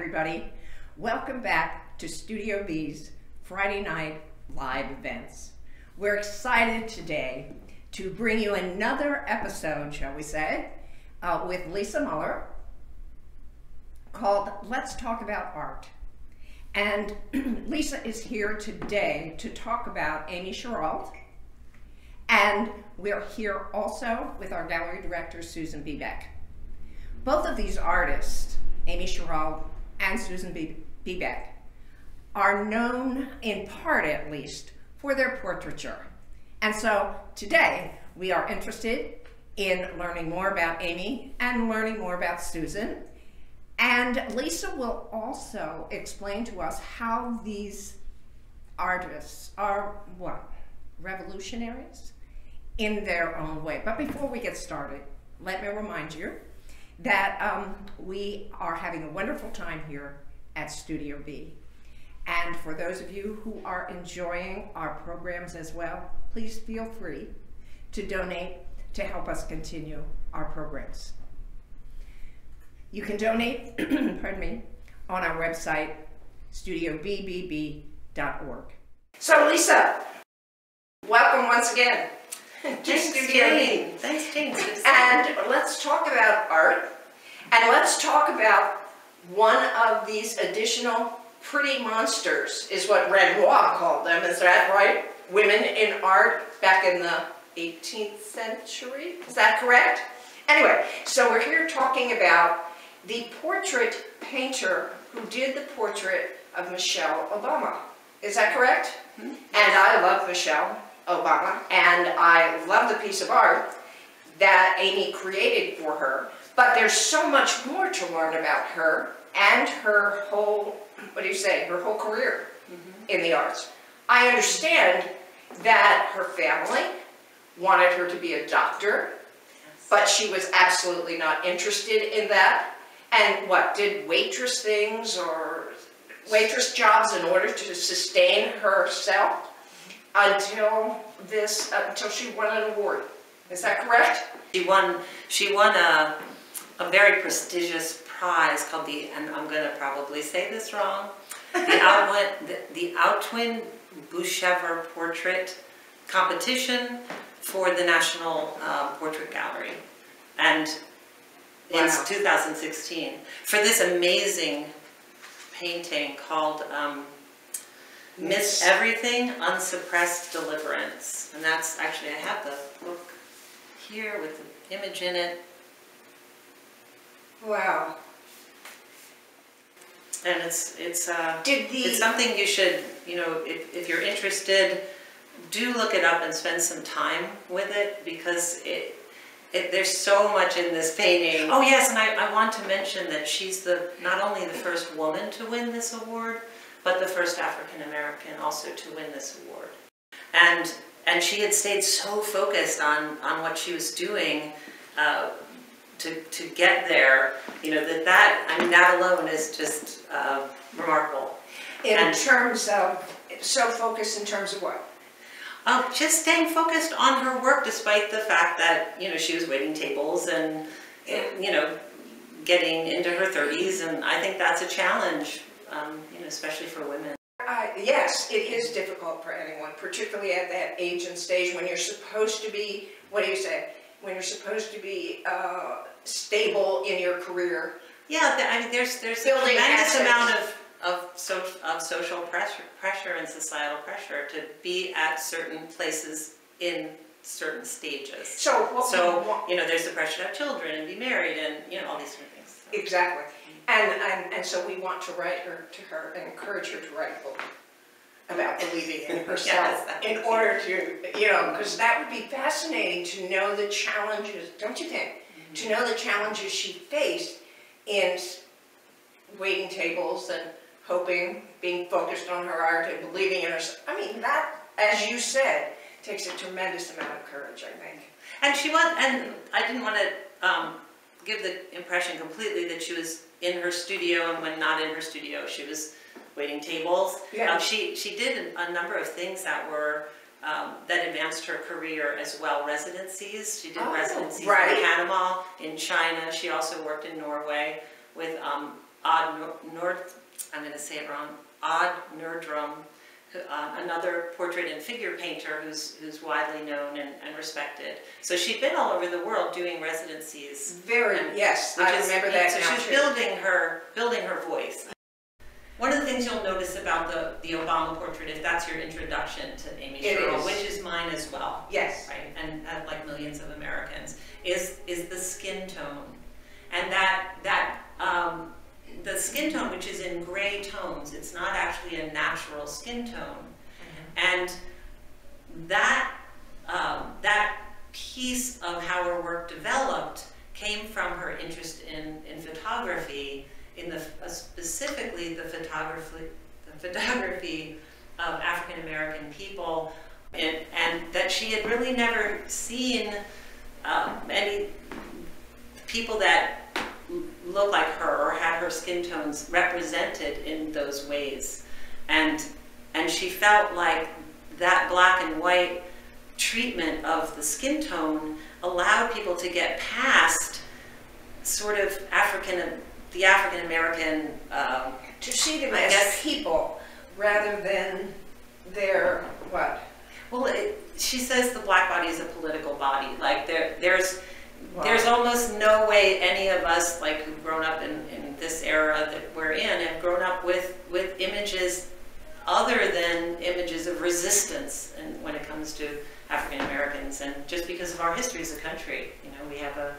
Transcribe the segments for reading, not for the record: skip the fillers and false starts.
everybody. Welcome back to Studio B's Friday night live events. We're excited today to bring you another episode, shall we say, with Lisa Muller called Let's Talk About Art. And Lisa is here today to talk about Amy Sherald. And we're here also with our gallery director, Susan B Beck. Both of these artists, Amy Sherald and Susan B Beck, are known, in part at least, for their portraiture. And so today we are interested in learning more about Amy and learning more about Susan. And Lisa will also explain to us how these artists are, what, revolutionaries in their own way. But before we get started, let me remind you that we are having a wonderful time here at Studio B. And for those of you who are enjoying our programs as well, please feel free to donate to help us continue our programs. You can donate, pardon me, on our website, studiobbb.org. So Lisa, welcome once again. Thanks, Jane. Thanks, Jane. And let's talk about art, and let's talk about one of these additional pretty monsters, is what Renoir called them. Is that right? Women in art back in the 18th century. Is that correct? Anyway, so we're here talking about the portrait painter who did the portrait of Michelle Obama. Is that correct? Mm-hmm. And I love Michelle Obama, and I love the piece of art that Amy created for her, but there's so much more to learn about her and her whole, what do you say, her whole career in the arts. I understand that her family wanted her to be a doctor, but she was absolutely not interested in that, and what, did waitress things or waitress jobs in order to sustain herself until she won an award. Is that correct? She won a very prestigious prize called and I'm going to probably say this wrong, the Outwin Bouchever Portrait Competition for the National Portrait Gallery, and in 2016 for this amazing painting called Miss Everything, Unsuppressed Deliverance. And that's actually, I have the book here with the image in it. Wow. And it's something you should, if you're interested, do look it up and spend some time with it, because there's so much in this painting. Oh yes, and I want to mention that she's not only the first woman to win this award, but the first African American also to win this award. And she had stayed so focused on what she was doing to get there, that alone is just remarkable. In terms of, so focused in terms of what? Just staying focused on her work, despite the fact that, she was waiting tables and, getting into her 30s, and I think that's a challenge, especially for women. Yes, it is difficult for anyone, particularly at that age and stage when you're supposed to be, what do you say, when you're supposed to be stable in your career. Yeah, there's a tremendous amount of social pressure and societal pressure to be at certain places in certain stages. So there's the pressure to have children and be married and all these different things. So. Exactly. And so we want to write to her and encourage her to write a book about believing in herself. Yes, in order to, because that would be fascinating to know the challenges, don't you think? Mm-hmm. To know the challenges she faced in waiting tables and hoping, being focused on her art and believing in herself. I mean, that, as you said, takes a tremendous amount of courage, I think. And I didn't want to give the impression completely that she was in her studio, and when not in her studio, she was waiting tables. Yeah. She did a number of things that were that advanced her career as well. Residencies. She did residencies in Panama, in China. She also worked in Norway with I'm going to say it wrong, Odd Nerdrum, another portrait and figure painter who's widely known and respected. So she'd been all over the world doing residencies. Yes, I remember that. So she's building her voice. One of the things you'll notice about the Obama portrait, if that's your introduction to Amy Sherrill, which is mine as well. Yes. Right, and like millions of Americans, is the skin tone, and the skin tone, which is in gray tones, it's not actually a natural skin tone, and that piece of how her work developed came from her interest in photography, specifically the photography of African American people, and that she had really never seen any people that looked like her or had her skin tones represented in those ways, and she felt like that black and white treatment of the skin tone allowed people to get past sort of the African American to see them as people rather than their what? Well, she says the black body is a political body. Like there's almost no way any of us, like who've grown up in this era that we're in, have grown up with images other than images of resistance, and when it comes to African Americans, and just because of our history as a country, we have a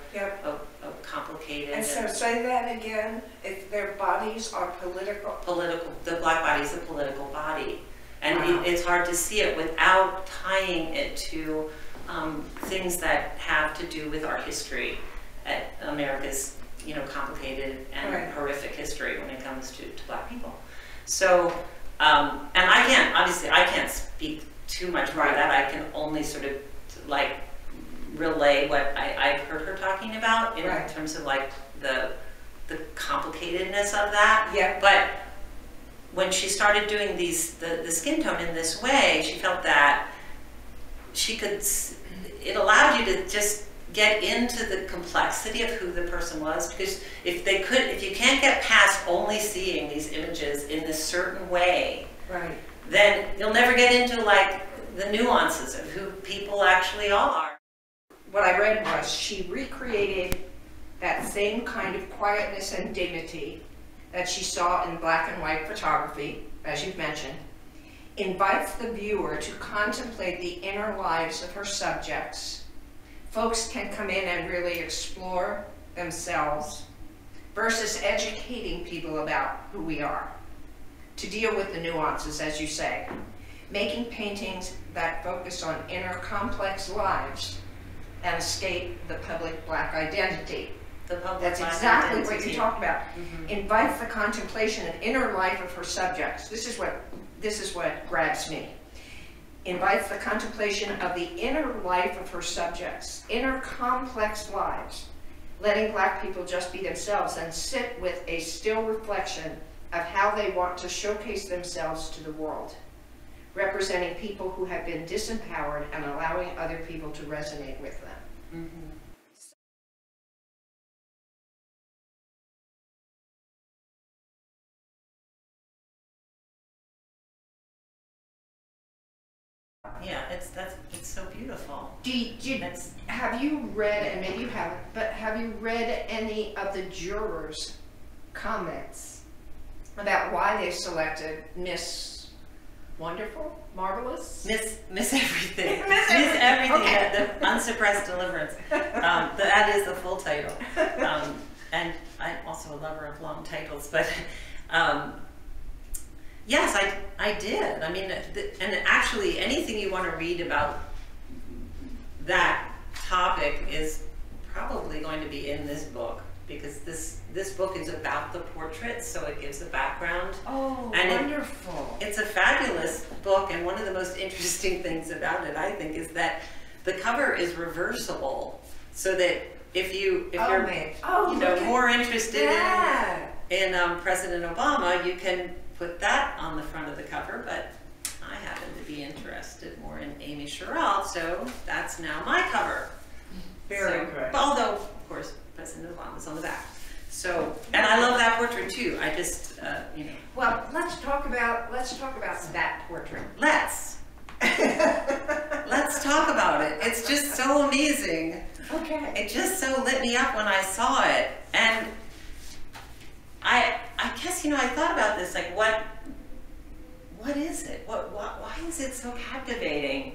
complicated. And so say that again. If their bodies are political. The black body is a political body, and it's hard to see it without tying it to things that have to do with our history, America's complicated and horrific history when it comes to black people. So, and I can't speak too much about that. I can only sort of like relay what I've heard her talking about in terms of like the complicatedness of that. Yeah. But when she started doing the skin tone in this way, she felt that it allowed you to just get into the complexity of who the person was, because if you can't get past only seeing these images in this certain way, then you'll never get into like the nuances of who people actually are. What I read was she recreated that same kind of quietness and dignity that she saw in black and white photography, as you've mentioned, invites the viewer to contemplate the inner lives of her subjects. Folks can come in and really explore themselves versus educating people about who we are, to deal with the nuances, as you say, making paintings that focus on inner complex lives and escape the public black identity. That's exactly what you talked about. Invites the contemplation of inner life of her subjects. This is what grabs me. Invites the contemplation of the inner life of her subjects, inner complex lives, letting black people just be themselves and sit with a still reflection of how they want to showcase themselves to the world, representing people who have been disempowered and allowing other people to resonate with them. Yeah, it's so beautiful. Have you read, and maybe you haven't, but have you read any of the jurors' comments about why they selected Miss Wonderful, Marvelous? Miss Everything. Miss Everything, okay. The Unsuppressed Deliverance. That is the full title. And I'm also a lover of long titles, but yes, I did. I mean, and actually anything you want to read about that topic is probably going to be in this book, because this book is about the portrait, so it gives a background. Oh, and wonderful. It's a fabulous book, and one of the most interesting things about it, I think, is that the cover is reversible, so that if you're more interested in President Obama, you can put that on the front of the cover, but I happen to be interested more in Amy Sherrill, so that's now my cover. Very good. Although, of course, President Obama's on the back. So, and I love that portrait too. I just, you know. Well, let's talk about that portrait. Let's talk about it. It's just so amazing. Okay. It just so lit me up when I saw it. And I guess, you know, I thought about this, like what is it? Why is it so captivating?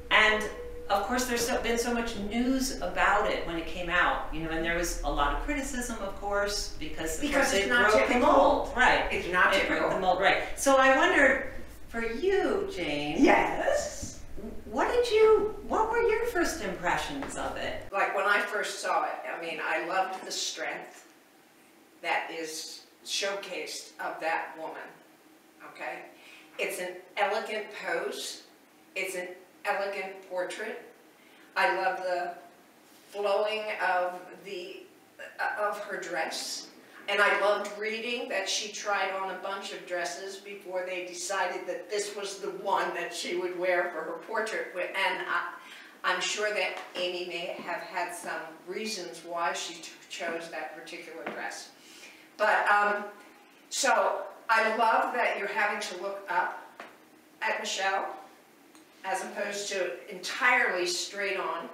And of course, there's been so much news about it when it came out, you know, and there was a lot of criticism, of course, because it's not broke the mold, right? It's not typical. It broke the mold, right? So I wondered, for you, Jane. Yes. What were your first impressions of it? Like when I first saw it, I mean, I loved the strength that is showcased of that woman, okay? It's an elegant pose. It's an elegant portrait. I love the flowing of her dress. And I loved reading that she tried on a bunch of dresses before they decided that this was the one that she would wear for her portrait. And I'm sure that Amy may have had some reasons why she chose that particular dress. But, so I love that you're having to look up at Michelle as opposed to entirely straight on,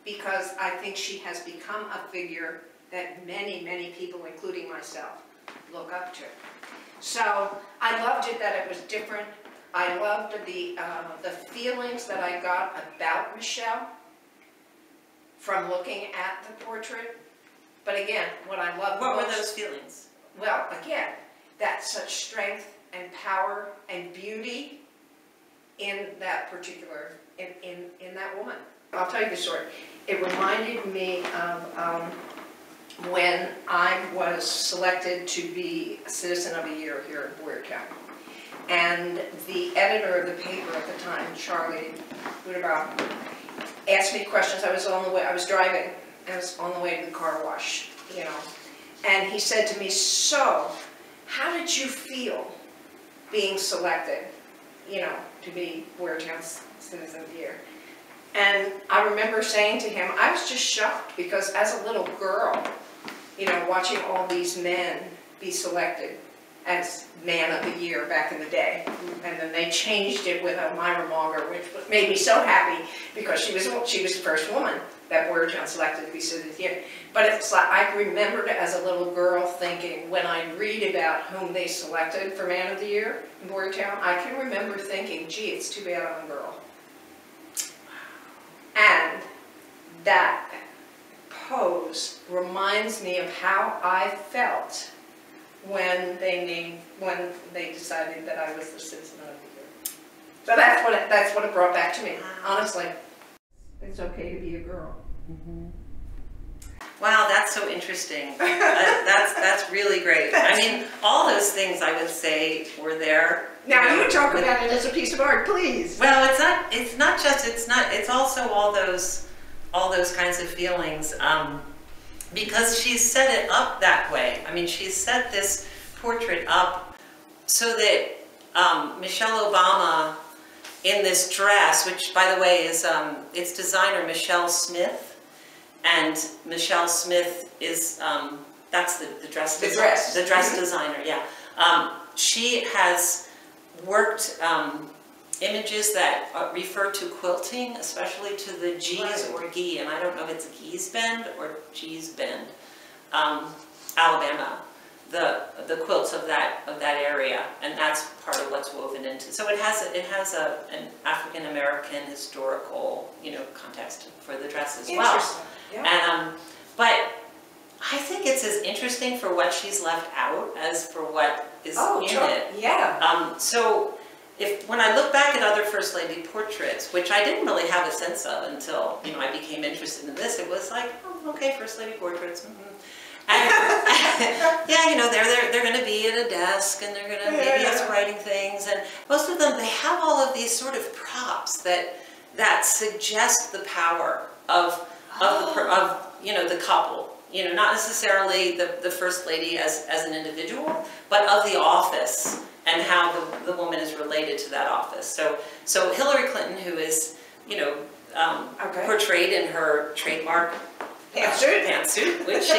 because I think she has become a figure that many, many people, including myself, look up to. So I loved it that it was different. I loved the feelings that I got about Michelle from looking at the portrait. But again, what I loved What were those feelings? Well, again, that such strength and power and beauty in that particular, in that woman. I'll tell you the story. It reminded me of when I was selected to be a Citizen of the Year here in Boyertown. And the editor of the paper at the time, Charlie Rudebaugh, asked me questions. I was driving, I was on the way to the car wash, you know. And he said to me, so, how did you feel being selected, you know, to be Boyertown's Citizen of the Year? And I remember saying to him, I was just shocked, because as a little girl, you know, watching all these men be selected as Man of the Year back in the day, and then they changed it with a Myra Mauger, which made me so happy, because she was the first woman that Boyertown selected to be Citizen of the Year. But it's like, I remembered as a little girl thinking, when I read about whom they selected for Man of the Year in Boyertown, I can remember thinking, gee, it's too bad I'm a girl. And that pose reminds me of how I felt when they decided that I was the Citizen of the Year. So that's what it brought back to me, honestly. It's okay to be a girl. Mm-hmm. Wow, that's so interesting. That's really great. I mean, all those things I would say were there. Now you talk about it as a piece of art, please. Well, it's also all those kinds of feelings, because she set it up that way. I mean, she set this portrait up so that Michelle Obama in this dress, which by the way is it's designer Michelle Smith, and Michelle Smith is that's the dress designer, yeah. She has worked images that refer to quilting, especially to the G's or Gee, and I don't know if it's Gee's Bend or G's Bend, Alabama. The quilts of that area, and that's part of what's woven into. So it has an African American historical, you know, context for the dress as well. Yeah. And but I think it's as interesting for what she's left out as for what is in it. Yeah. So when I look back at other First Lady portraits, which I didn't really have a sense of until, you know, I became interested in this, it was like, oh, okay, First Lady portraits. Mm-hmm. And, yeah, you know, they're going to be at a desk, and they're going to maybe have writing things, and most of them, they have all of these sort of props that suggest the power of you know, the couple. You know, not necessarily the First Lady as an individual, but of the office and how the woman is related to that office. So Hillary Clinton, who is, you know, portrayed in her trademark pantsuit, which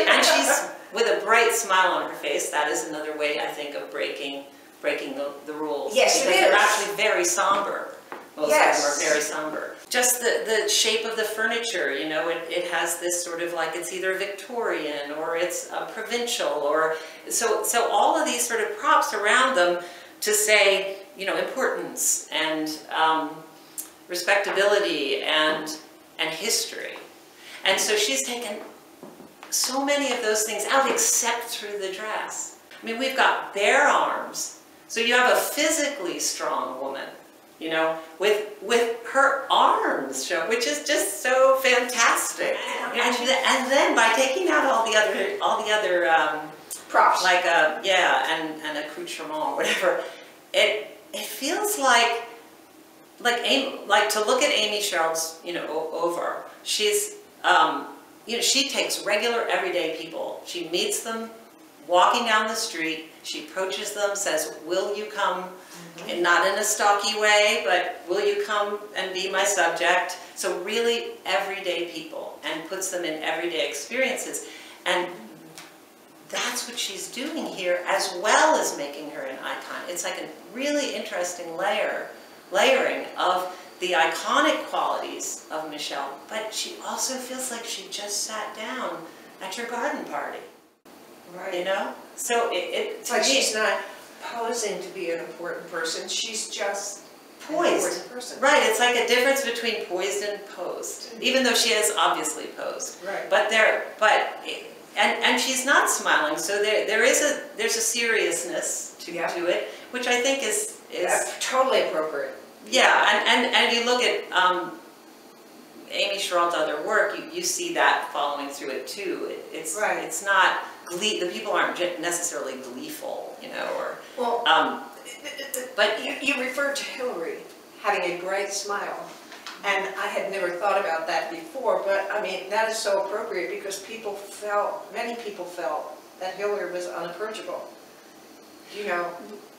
with a bright smile on her face. That is another way, I think, of breaking the rules. Yes, because it is. they're actually very somber. Most Yes. of them are very somber. Just the shape of the furniture, you know, it has this sort of like, it's either Victorian or it's provincial, or so all of these sort of props around them to say, you know, importance and respectability and history. And so she's taken so many of those things out except through the dress. I mean, we've got bare arms. So you have a physically strong woman, you know, with her arms shown, which is just so fantastic. And then by taking out all the other Props, like and accoutrement or whatever, it feels like to look at Amy Sherald's, you know, over. She's you know, she takes regular everyday people. She meets them walking down the street. She approaches them, says, "Will you come?" And not in a stalky way, but "Will you come and be my subject?" So really everyday people, and puts them in everyday experiences. And that's what she's doing here, as well as making her an icon. It's like a really interesting layering of the iconic qualities of Michelle, but she also feels like she just sat down at your garden party. right? You know? So It's like she's not posing to be an important person. She's just poised. an important person. Right, it's like a difference between poised and posed, even though she is obviously posed. Right. And she's not smiling, so there's a seriousness to it, which I think is totally appropriate. yeah, and you look at Amy Sherald's other work, you see that following through it too. It's right. It's not the people aren't necessarily gleeful, you know, or well. But you referred to Hillary having a bright smile, and I had never thought about that before, but I mean, that is so appropriate because many people felt that Hillary was unapproachable, you know,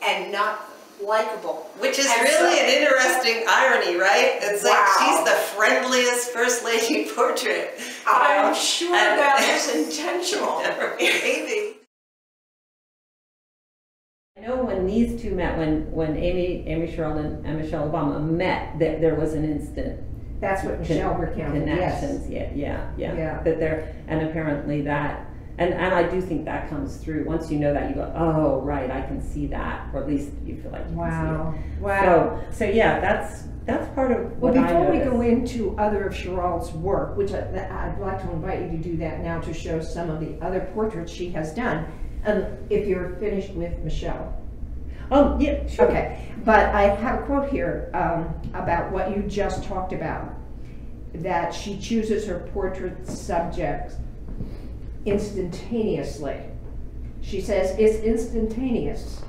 and not likable. which is really an interesting irony, right? It's Wow. like she's the friendliest First Lady portrait. I'm sure that was intentional. Maybe. I know when these two met, when Amy Sherald and Michelle Obama met, there was an instant That's what Michelle recounted, yes. connections. Yeah. Yeah. That there, and apparently that, and I do think that comes through. Once you know that, you go, oh right, I can see that, or at least you feel like you can see it. Wow. So yeah, that's part of what Well, I before we noticed. go into other of Sherald's work, which I'd like to invite you to do that now to show some of the other portraits she has done, if you're finished with Michelle. Oh yeah, sure. Okay, but I have a quote here about what you just talked about, that she chooses her portrait subjects instantaneously. She says it's instantaneous,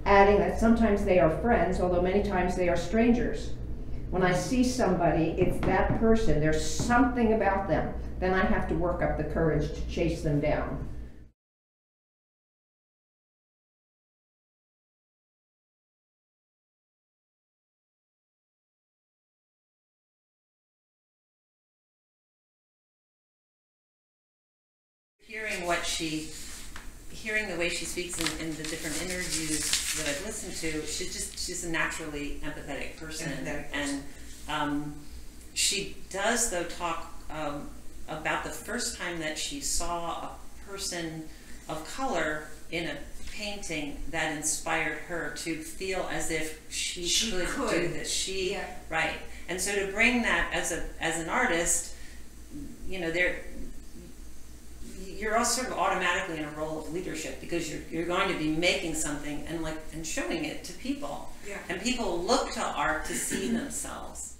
adding that sometimes they are friends, although many times they are strangers. When I see somebody, it's that person, there's something about them, then I have to work up the courage to chase them down. Hearing the way she speaks in the different interviews that I've listened to, she's a naturally empathetic person. And she does though talk about the first time that she saw a person of color in a painting that inspired her to feel as if she could do this. Right. And so to bring that as an artist, you know, you're also sort of automatically in a role of leadership because you're going to be making something and showing it to people. Yeah. And people look to art to see themselves.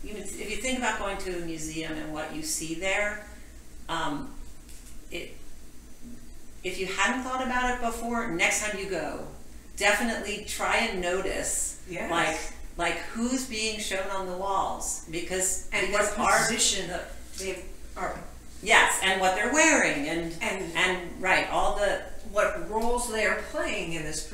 If you think about going to a museum and what you see there, if you hadn't thought about it before, next time you go, definitely try and notice, like who's being shown on the walls, because what position they are. Yes, and what they're wearing, and right, all the what roles they are playing in this.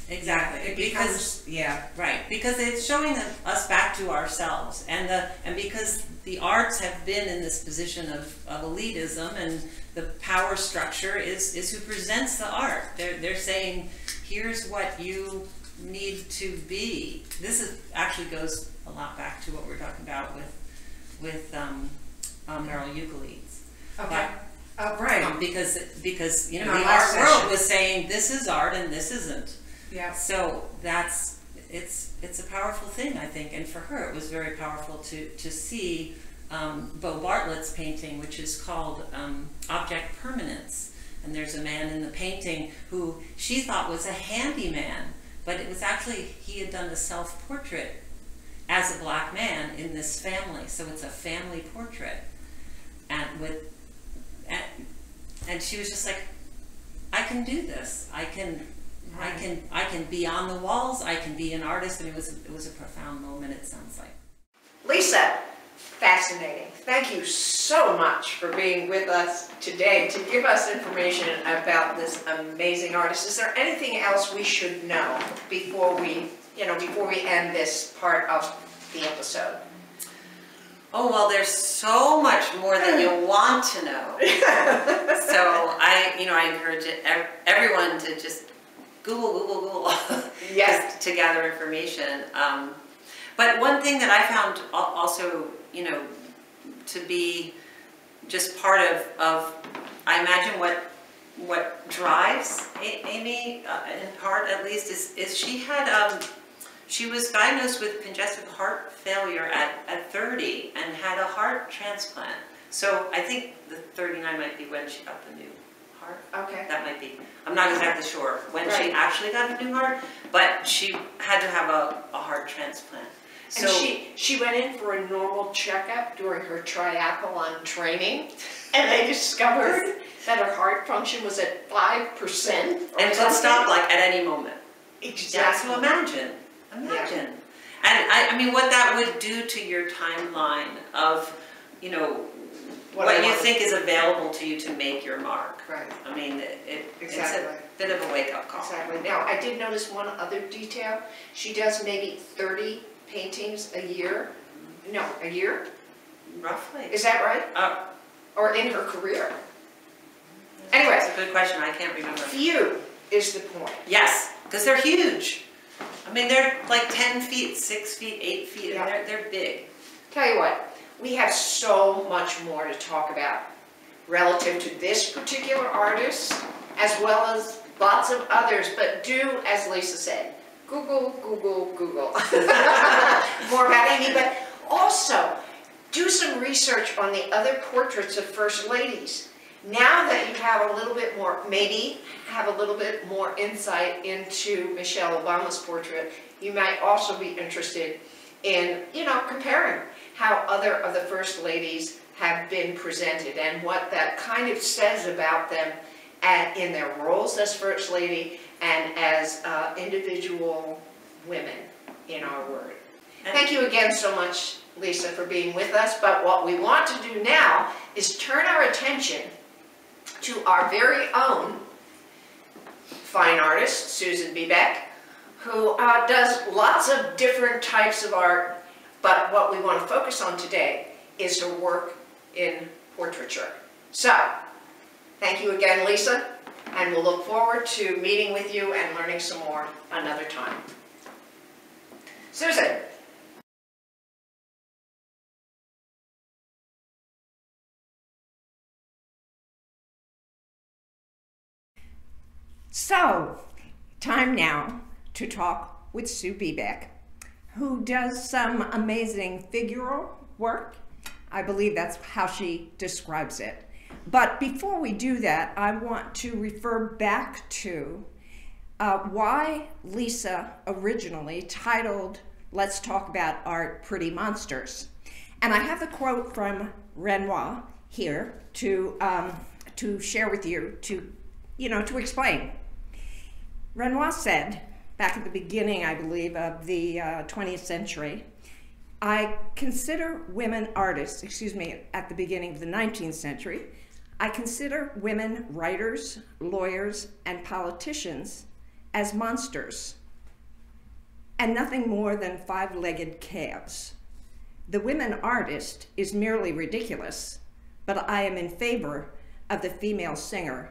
Exactly. It Because becomes, yeah. right, because it's showing us back to ourselves, and because the arts have been in this position of elitism, and the power structure is who presents the art. They're saying, here's what you need to be. This is actually goes a lot back to what we're talking about with Meryl Euclid's. Okay. Right. Because you know, In the our art last world session. was saying this is art and this isn't. Yeah. So it's a powerful thing, I think, and for her it was very powerful to see Bo Bartlett's painting, which is called Object Permanence. And there's a man in the painting who she thought was a handyman, but it was actually, he had done a self-portrait as a black man in this family. So it's a family portrait, and she was just like, I can do this. I can be on the walls. I can be an artist. And it was a profound moment, it sounds like. Lisa, fascinating. Thank you so much for being with us today to give us information about this amazing artist. Is there anything else we should know before we end this part of the episode? Oh, well, there's so much more that you want to know. So I encourage everyone to just Google, Yes. to gather information. But one thing that I found also, to be just part of I imagine what drives Amy, in part at least, is she had she was diagnosed with congestive heart failure at 30 and had a heart transplant. So I think the 39 might be when she got the new heart. Okay. That might be. I'm not exactly sure when Right. she actually got a new heart, but she had to have a heart transplant. And she went in for a normal checkup during her triathlon training, and they discovered that her heart function was at 5%. And could stop like at any moment. Exactly. So imagine. And I mean, what that would do to your timeline of, what you think is available to you to make your mark. Right. I mean, it's Exactly. a bit of a wake-up call. Exactly. Now, I did notice one other detail. She does maybe 30 paintings a year. No, a year? Roughly. Is that right? Or in her career? Anyway. That's a good question. I can't remember. Few is the point. Yes, because they're huge. I mean, they're like 10 feet, 6 feet, 8 feet, Yeah. and they're big. Tell you what, we have so much more to talk about relative to this particular artist, as well as lots of others, but do, as Lisa said, Google. More about Amy, but also do some research on the other portraits of First Ladies. Now that you have a little bit more, maybe have a little bit more insight into Michelle Obama's portrait, you might also be interested in, comparing how other of the First Ladies have been presented and what that kind of says about them in their roles as First Lady and as individual women in our word. Thank you again so much, Lisa, for being with us, but what we want to do now is turn our attention to our very own fine artist, Susan B Beck, who does lots of different types of art, but what we want to focus on today is her work in portraiture. So, thank you again, Lisa, and we'll look forward to meeting with you and learning some more another time. Susan. So, time now to talk with Sue B Beck, who does some amazing figural work. I believe that's how she describes it. But before we do that, I want to refer back to why Lisa originally titled Let's Talk About Art Pretty Monsters. And I have the quote from Renoir here to share with you, to explain. Renoir said, back at the beginning, I believe, of the 20th century, I consider women artists, at the beginning of the 19th century, I consider women writers, lawyers, and politicians as monsters and nothing more than five-legged calves. The women artist is merely ridiculous, but I am in favor of the female singer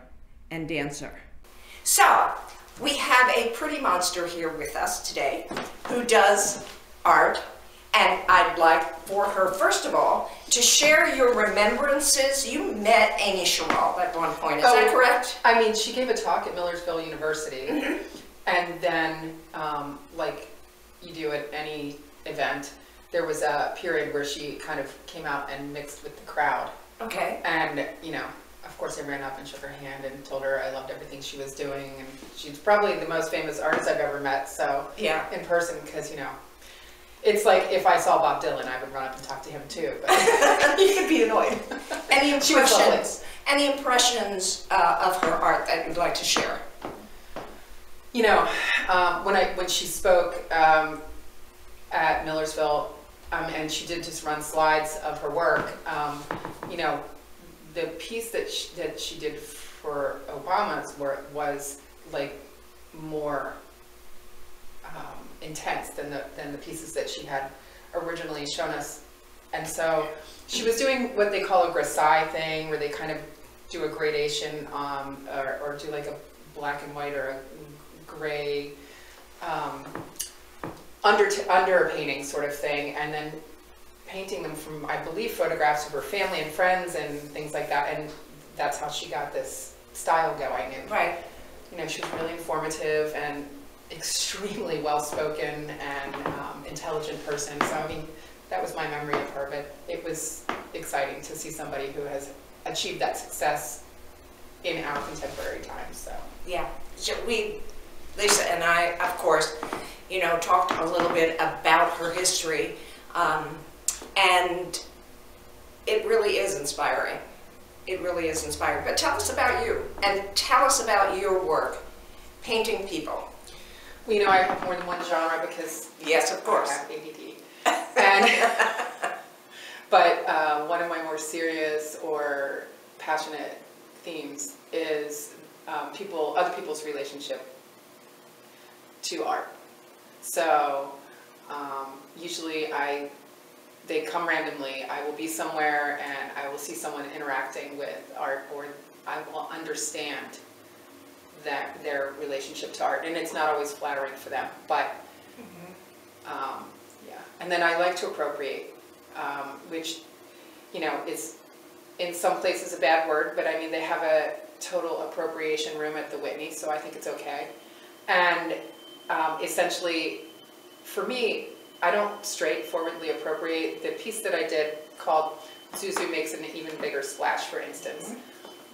and dancer. So, we have a pretty monster here with us today who does art, and I'd like for her, first of all, to share your remembrances. You met Amy Sherald at one point, is that correct? I mean, she gave a talk at Millersville University, and then, like you do at any event, there was a period where she kind of came out and mixed with the crowd. Okay. And, you know, of course I ran up and shook her hand and told her I loved everything she was doing, and she's probably the most famous artist I've ever met, so, yeah, in person, because, you know, it's like if I saw Bob Dylan, I would run up and talk to him too, but you could be annoyed. Any impressions of her art that you'd like to share? You know, when she spoke at Millersville, and she did just run slides of her work, you know, the piece that she did for Obama's work was like more intense than the pieces that she had originally shown us. And so she was doing what they call a grisaille thing, where they kind of do a gradation or do like a black and white or a gray under a painting sort of thing, and then painting them from, I believe, photographs of her family and friends and things like that, and that's how she got this style going. And, right. You know, she was really informative and extremely well-spoken and intelligent person, so I mean, that was my memory of her, but it was exciting to see somebody who has achieved that success in our contemporary times, so. Yeah, so Lisa and I, of course, you know, talked a little bit about her history, and it really is inspiring. It really is inspiring. But tell us about you, and tell us about your work, painting people. Well, you know, I have more than one genre because yes, of course, I have ADD. And but one of my more serious or passionate themes is other people's relationship to art. So usually they come randomly. I will be somewhere and I will see someone interacting with art, or I will understand their relationship to art, and it's not always flattering for them, but yeah. And then I like to appropriate, which, you know, is in some places a bad word, but I mean, they have a total appropriation room at the Whitney, so I think it's okay. And essentially, for me, I don't straightforwardly appropriate. The piece that I did called Zuzu Makes an Even Bigger Splash, for instance.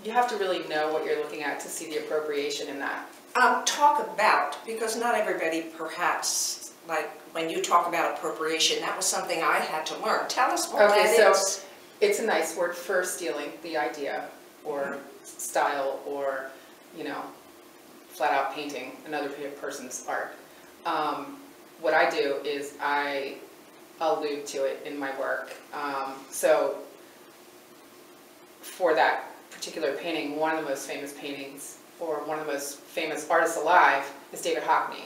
You have to really know what you're looking at to see the appropriation in that. Talk about, because not everybody perhaps, like when you talk about appropriation, that was something I had to learn. Tell us what that is. It's a nice word for stealing the idea or style, or, you know, flat out painting another person's art. What I do is I allude to it in my work. So for that particular painting, one of the most famous paintings, or one of the most famous artists alive, is David Hockney.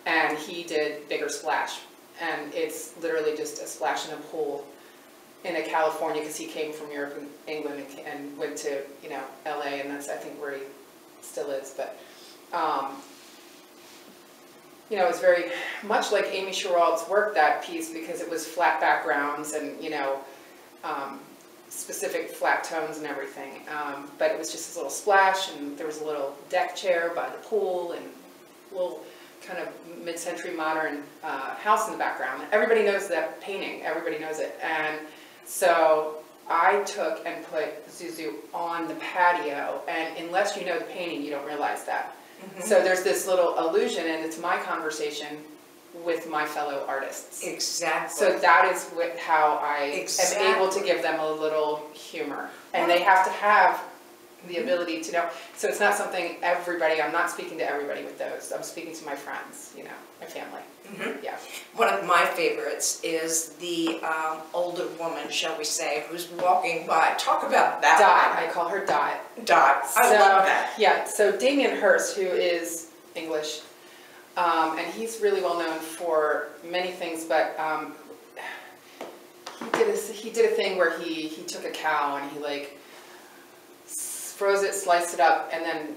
And he did Bigger Splash. And it's literally just a splash in a pool in California, because he came from Europe and England and went to, you know, LA, and that's, I think, where he still is. But you know, it's very much like Amy Sherald's work, that piece, because it was flat backgrounds and, you know, specific flat tones and everything. But it was just this little splash, and there was a little deck chair by the pool, and a little kind of mid-century modern house in the background. Everybody knows that painting. Everybody knows it. And so I took and put Zuzu on the patio, and unless you know the painting, you don't realize that. So there's this little allusion, and it's my conversation with my fellow artists. Exactly. So that is how I am able to give them a little humor. And they have to have the ability to know. So it's not something I'm not speaking to everybody with those. I'm speaking to my friends, you know, my family. Yeah. One of my favorites is the older woman, shall we say, who's walking by. Talk about that. Dot. I call her Dot. Dot. I love that. Yeah. So Damien Hirst, who is English, And he's really well known for many things, but he did a thing where he took a cow and he like froze it, sliced it up, and then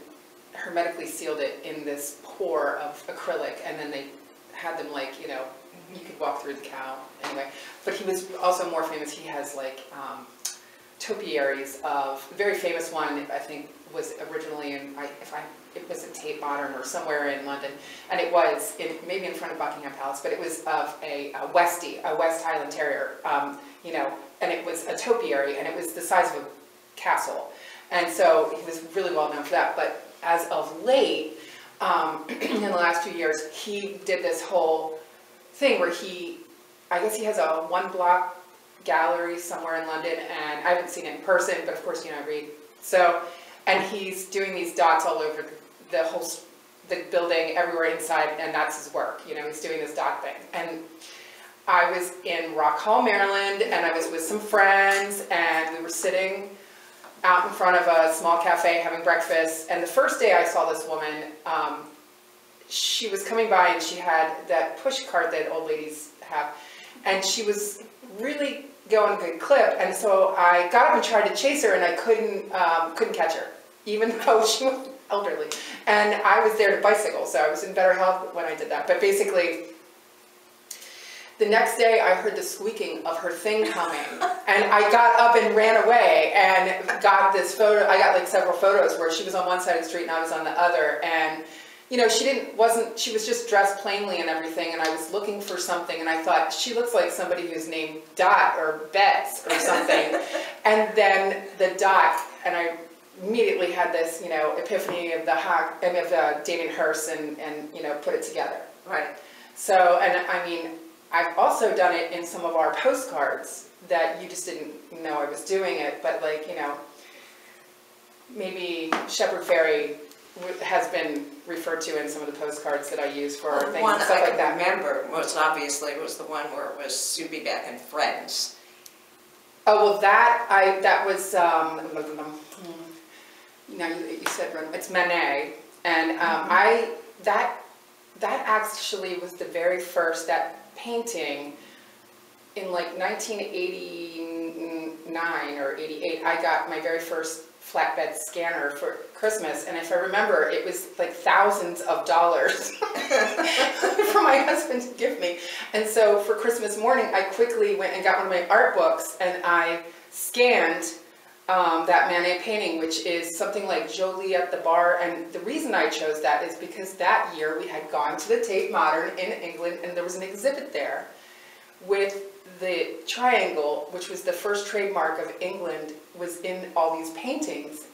hermetically sealed it in this pour of acrylic, and then they had them like, you know, you could walk through the cow anyway. But he was also more famous. He has like topiaries of, a very famous one, I think, was originally in, it was at Tate Modern or somewhere in London, and it was maybe in front of Buckingham Palace, but it was of a Westie, a West Highland Terrier, you know, and it was a topiary, and it was the size of a castle, and so he was really well known for that. But as of late, in the last few years, he did this whole thing where I guess he has a one-block gallery somewhere in London, and I haven't seen it in person, but of course, you know, I read. So, and he's doing these dots all over the building, everywhere inside, and that's his work. You know, he's doing this dot thing. And I was in Rock Hall, Maryland, and I was with some friends, and we were sitting out in front of a small cafe having breakfast. And the first day I saw this woman, she was coming by and she had that push cart that old ladies have, and she was really going a good clip. And so I got up and tried to chase her, and I couldn't catch her, even though she was elderly. And I was there to bicycle, so I was in better health when I did that. But basically, the next day I heard the squeaking of her thing coming, and I got up and ran away and got this photo. I got like several photos where she was on one side of the street and I was on the other, and you know, she was just dressed plainly and everything, and I was looking for something, and I thought, she looks like somebody who's named Dot or Betts or something. And then the Dot, and I immediately had this, you know, epiphany of Damien Hirst and, you know, put it together. Right. So, and I mean, I've also done it in some of our postcards that you just didn't know I was doing it, but like, you know, maybe Shepherd Ferry has been referred to in some of the postcards that I use for things one and stuff like that. One I remember most obviously was the one where it was B Beck and Friends. Oh, well, that was, you know, you said it's Manet, and that actually was the very first, that painting in like 1989 or 88. I got my very first flatbed scanner for Christmas, and if I remember, it was like thousands of dollars for my husband to give me. And so for Christmas morning, I quickly went and got one of my art books, and I scanned that Manet painting, which is something like Jolie at the Bar. And the reason I chose that is because that year we had gone to the Tate Modern in England, and there was an exhibit there with the triangle, which was the first trademark of England, was in all these paintings.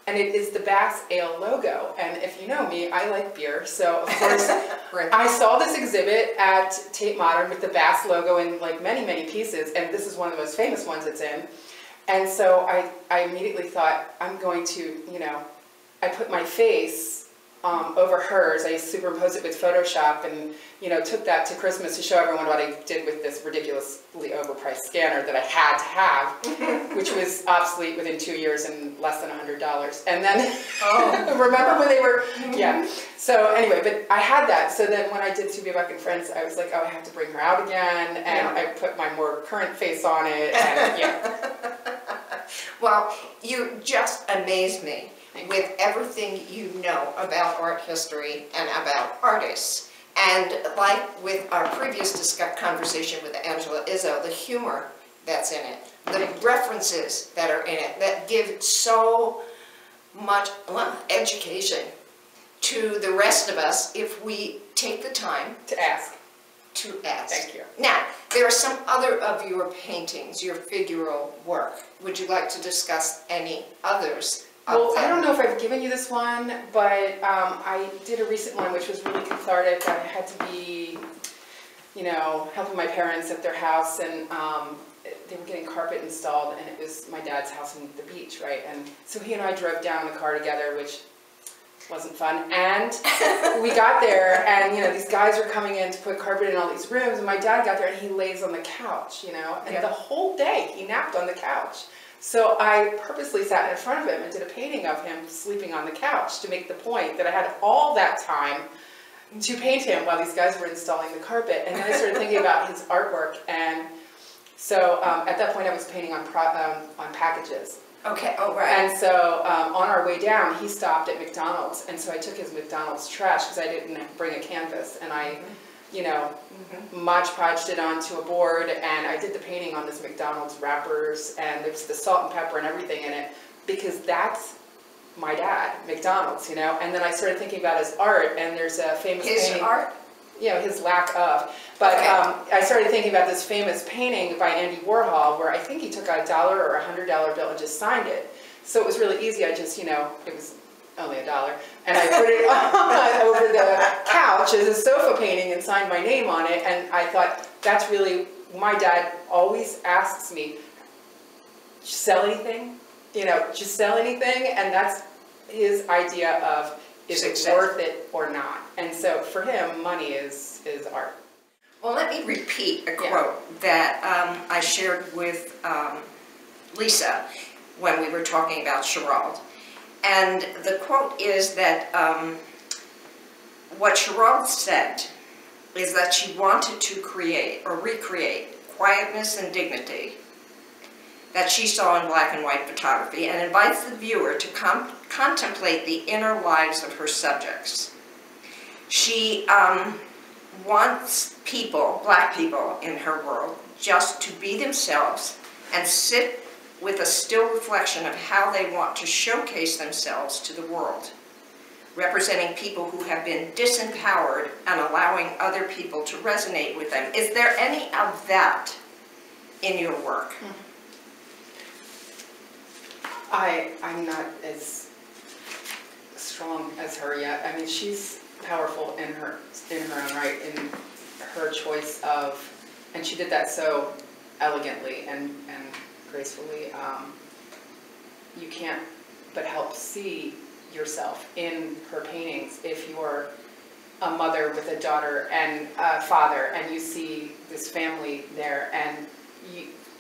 And it is the Bass Ale logo. And if you know me, I like beer. So of course, Right. I saw this exhibit at Tate Modern with the Bass logo in like many, many pieces. And this is one of the most famous ones it's in. And so I immediately thought, I'm going to, you know, I put my face over hers. I superimposed it with Photoshop, and, you know, took that to Christmas to show everyone what I did with this ridiculously overpriced scanner that I had to have, which was obsolete within 2 years and less than $100. And then, remember when they were, yeah. So anyway, but I had that. So then when I did B Beck and Friends, I was like, oh, I have to bring her out again, and I put my more current face on it, and yeah. Well, you just amaze me with everything you know about art history and about artists. And like with our previous conversation with Angela Izzo, the humor that's in it, the references that are in it, that give so much education to the rest of us if we take the time To ask. to ask. Thank you. Now, there are some other of your paintings, your figural work. Would you like to discuss any others? Well, I don't know if I've given you this one, but I did a recent one which was really cathartic. I had to be, you know, helping my parents at their house, and they were getting carpet installed, and it was my dad's house on the beach, right? And so he and I drove down in the car together, which wasn't fun. And we got there, and, you know, these guys are coming in to put carpet in all these rooms, and my dad got there, and he lays on the couch, you know, and the whole day he napped on the couch. So I purposely sat in front of him and did a painting of him sleeping on the couch to make the point that I had all that time to paint him while these guys were installing the carpet. And then I started thinking about his artwork, and so at that point I was painting on packages. Okay, oh right. And so on our way down, he stopped at McDonald's, and so I took his McDonald's trash because I didn't bring a canvas, and I, you know, Mod Podged it onto a board, and I did the painting on this McDonald's wrappers, and there's the salt and pepper and everything in it, because that's my dad, McDonald's, you know. And then I started thinking about his art, and there's a famous painting. His art? You know, his lack of. But Okay. I started thinking about this famous painting by Andy Warhol, where I think he took a $1 or $100 bill and just signed it. So it was really easy. I just, you know, it was only $1, and I put it on over the couch as a sofa painting and signed my name on it. And I thought, that's really, my dad always asks me, sell anything? You know, just sell anything? And that's his idea of, is it worth it or not? And so for him, money is art. Well, let me repeat a quote that I shared with Lisa when we were talking about Gerald. And the quote is that what Gerald said is that she wanted to create or recreate quietness and dignity that she saw in black and white photography, and invites the viewer to contemplate the inner lives of her subjects. She wants people, black people in her world, just to be themselves and sit with a still reflection of how they want to showcase themselves to the world, representing people who have been disempowered and allowing other people to resonate with them. Is there any of that in your work? I'm not as strong as her yet. I mean, she's powerful in her own right, in her choice of, and she did that so elegantly and gracefully. You can't but help see yourself in her paintings if you're a mother with a daughter and a father, and you see this family there, and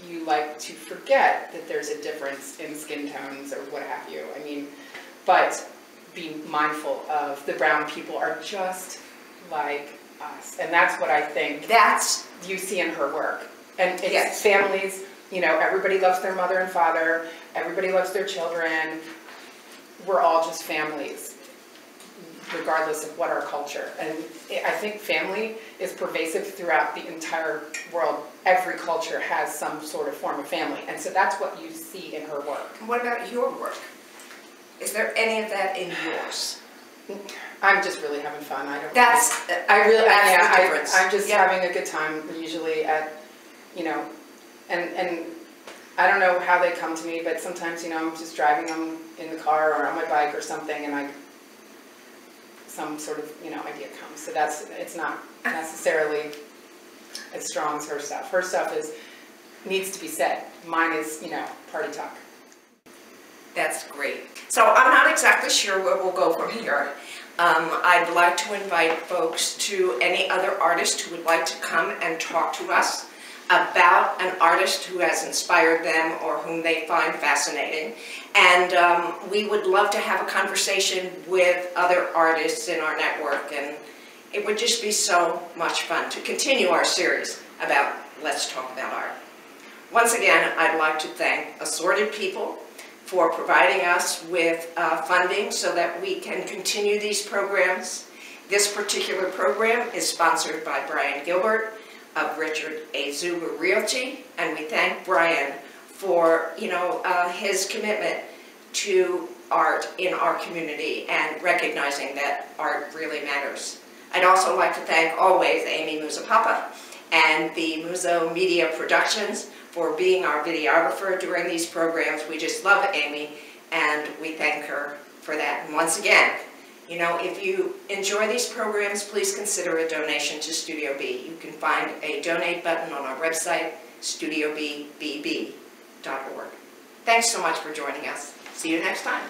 you like to forget that there's a difference in skin tones or what have you. I mean, but be mindful of the brown people are just like us. And that's what I think That's you see in her work. And it's Yes. families, you know, everybody loves their mother and father, everybody loves their children. We're all just families, regardless of what our culture. And I think family is pervasive throughout the entire world. Every culture has some sort of form of family. And so that's what you see in her work. what about your work? Is there any of that in yours? I'm just really having fun. I don't. That's I really. that's Yeah. the difference. I'm just Yeah. having a good time usually at, you know, and I don't know how they come to me, but sometimes, you know, I'm just driving them in the car or on my bike or something, and some sort of, you know, idea comes. So it's not necessarily as strong as her stuff. Her stuff needs to be said. Mine is, you know, party talk. That's great. So I'm not exactly sure where we'll go from here. I'd like to invite folks to any other artist who would like to come and talk to us about an artist who has inspired them or whom they find fascinating. And we would love to have a conversation with other artists in our network, and it would just be so much fun to continue our series about Let's Talk About Art. Once again, I'd like to thank Assorted People for providing us with funding so that we can continue these programs. This particular program is sponsored by Brian Gilbert of Richard A. Zuber Realty, and we thank Brian for, you know, his commitment to art in our community and recognizing that art really matters. I'd also like to thank always Amy Muzapapa and the Muzo Media Productions for being our videographer during these programs. We just love Amy, and we thank her for that. And once again, you know, if you enjoy these programs, please consider a donation to Studio B. You can find a donate button on our website, studiobbb.org. Thanks so much for joining us. See you next time.